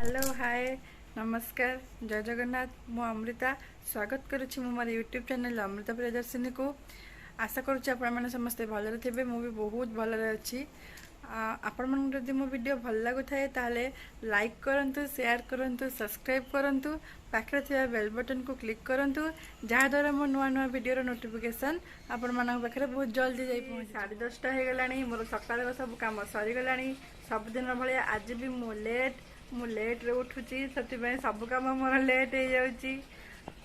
Hello hi नमस्कार जय जगन्नाथ मु अमृता स्वागत करुच्ची मो मोर यूट्यूब चैनल अमृता प्रियदर्शिनी को आशा करुच्ची आपण मैंने समस्ते भलरे थे मु भी बहुत भलरे अच्छी आपण मन जदि मो वीडियो भल लगु थाए ताले लाइक करंतु शेयर करंतु सब्सक्राइब करंतु पाखरे थिबा बेल बटन को क्लिक करंतु जहा द्वारा मो नुआ नुआ वीडियो रो नोटिफिकेशन आपण मन पाखरे बहुत जल्दी जाई पहुंची 10:30 हो गलानी मोर सकाळ सब काम सरी गलानी सब दिन भले आज भी मु लेट रे उठुची से सब कम मोर लेट हो जाउची।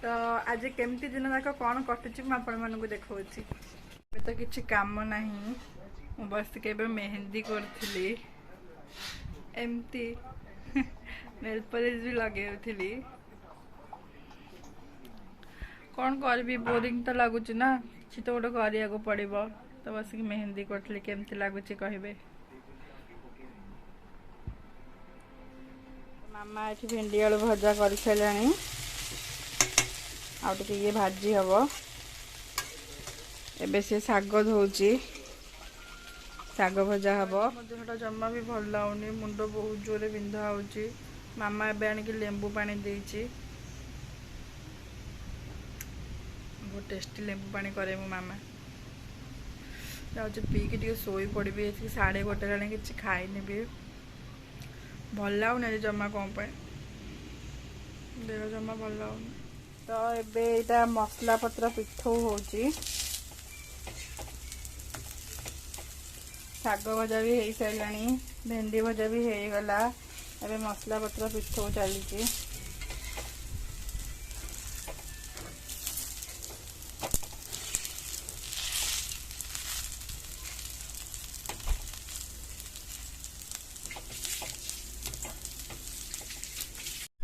तो आज केमती दिन जाक कौन कटुची मु आपण मानकु देखौची। तो किछि काम नहीं मु बस के मेहंदी करथली एमती नेल पॉलिश भी लगेउथली कौन करबी बोरिंग तो लगुच ना कि तो गोटे करिया को पड़िबो। तो बस की मेहंदी करथली केमती लगुची कहबे। मामा ये भेंडी आलू भजा कर सारे आउटे ये भाजी हम एबे से शाग धोची शाग भजा हम देहटा जमा भी भल लगुनि मुंड बहुत जोरे बिंधा हो मामा एबे आनिक लेंबू पानी देची बहुत टेस्टी लेंबू पानी करे मो मामा जाऊँ पीकी टे शोई पड़ी 1:30 कि खाईनि भी भल लगुनि जमा कौन देह जमा भल लगुनि। तो एबे इटा मसला पत्र पिठौ होची शाग भजा भी हो साराणी भेंडी भजा भी हो गला एबे मसला पत्र पिठौ चली।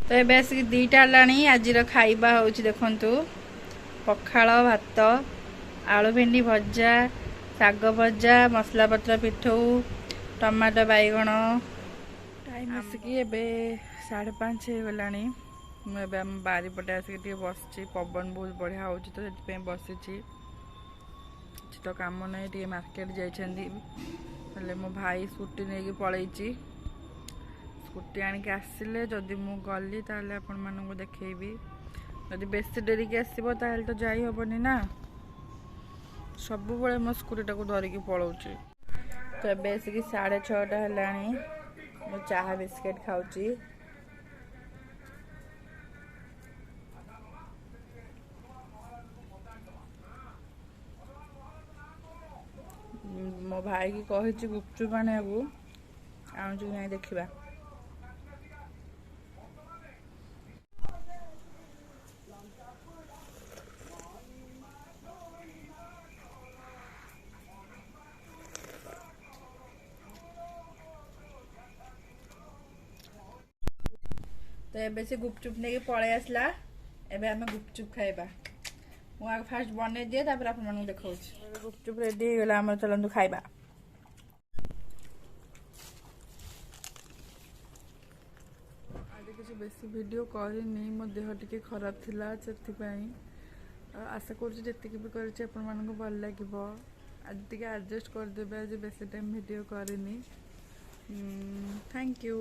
तो ये आसिक 2टा हेलाणी आज खाइबा हूँ देखु पखाल भात आलू भेंडी भजा शाग भजा मसला पत्र पिठौ टमाटो बैगण टाइम आसिक 5:30 हो गलानी मुझे आम बारीपटे आसिक बस पवन बहुत बढ़िया हो तो से बसी तो कम नहीं टे मार्केट जाइए मो भाई स्कूटी नहीं पलैची स्कूटी आणिक आसिले जदि मु गली ताले आपण मानू देखी जदि बेसी डेरी के आसो तो जाई हेनी ना सब बड़े मो स्कूटी टाक धरिकी पलाऊँच। तो ये आसिक 6:30 है मु चाहा बिस्किट खाऊची मो भाई की कही गुपचुप आने आनुची नहीं देखा। तो ये से गुपचुप नहीं पलि आसला एबे आमे गुपचुप खाइबा मुझे फास्ट बन दिए आप देखा गुपचुप रेडी हो गला आम चलतु खाइबा। आज किसी बेसी वीडियो करनी मो देह टिके खराब थिला से आशा करुँची भी कर भल लगे आज टे एडजस्ट करदे आज बेसी टाइम वीडियो करनी। Thank you.